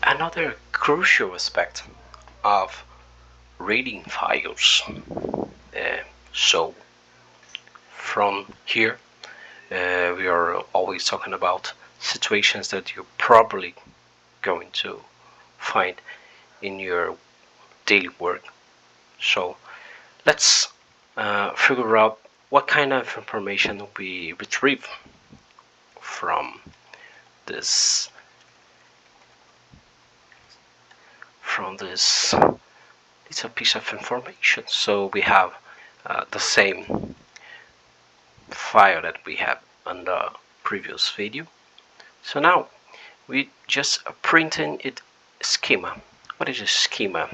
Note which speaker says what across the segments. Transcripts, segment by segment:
Speaker 1: Another crucial aspect of reading files. So from here, we are always talking about situations that you're probably going to find in your daily work. So let's figure out what kind of information we retrieve from this little piece of information. So we have the same file that we had on the previous video. So now we just printing it schema. What is a schema?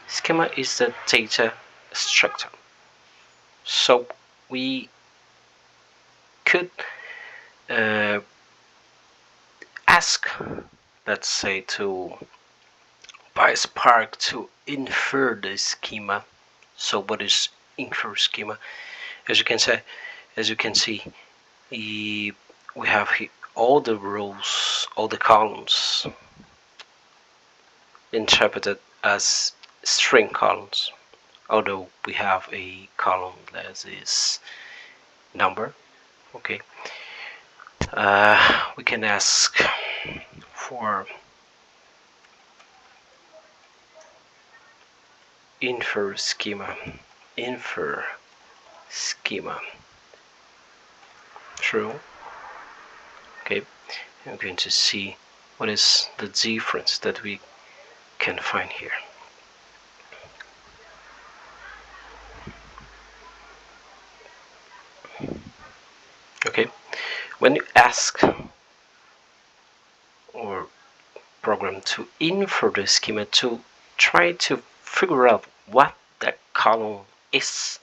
Speaker 1: Schema is the data structure. So we could ask, let's say, to pyspark to infer the schema. So what is infer schema? As you can see, we have here all the rows, all the columns interpreted as string columns, although we have a column that is number. Okay, we can ask for infer schema. True. Okay, I'm going to see what is the difference that we can find here. Okay, when you ask or program to infer the schema to try to figure out what that column is,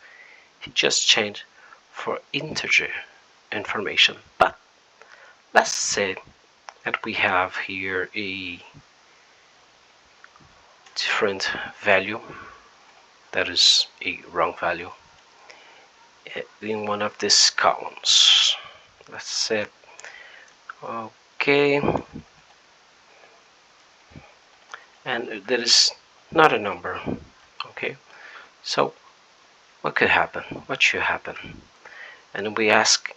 Speaker 1: it just changed for integer information. But let's say that we have here a different value that is a wrong value in one of these columns. Let's say, okay, and that is not a number. Okay, so what could happen? What should happen? And we ask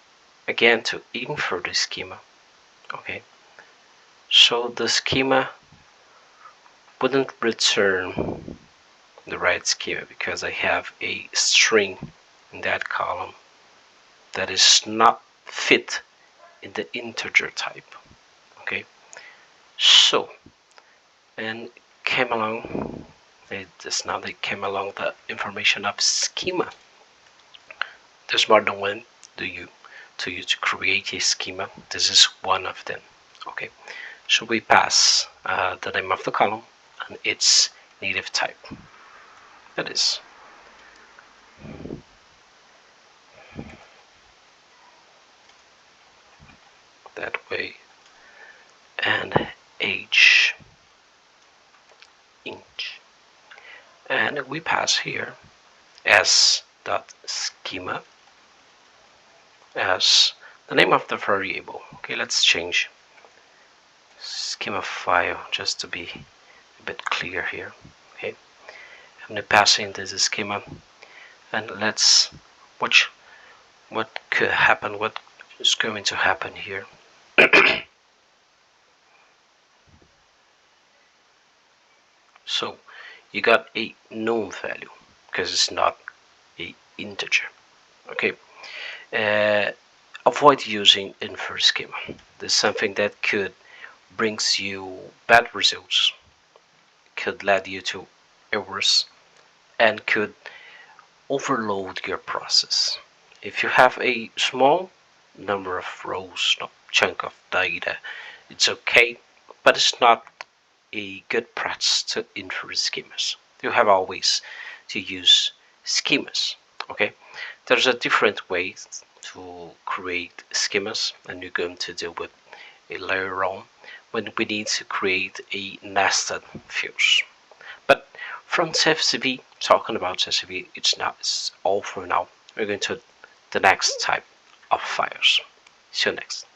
Speaker 1: again to infer the schema. Okay, so the schema wouldn't return the right schema because I have a string in that column that is not fit in the integer type. Okay, so and came along the information of schema. There's more than one to use to create a schema. This is one of them. Okay, so we pass the name of the column and its native type. That is that way, and age, inch, and we pass here s.schema as the name of the variable. Okay, let's change schema file just to be a bit clear here. Okay, I'm going to pass in this schema, and let's watch what could happen, what is going to happen here. So you got a known value because it's not a integer. Okay, avoid using infer schema. This is something that could brings you bad results, could lead you to errors, and could overload your process. If you have a small number of rows, chunk of data, it's okay, but it's not a good practice to infer schemas. You have always to use schemas. Okay, there's a different way to create schemas, and you're going to deal with it later on when we need to create a nested fields. But from CSV, talking about CSV, it's all for now. We're going to the next type of files. See you next.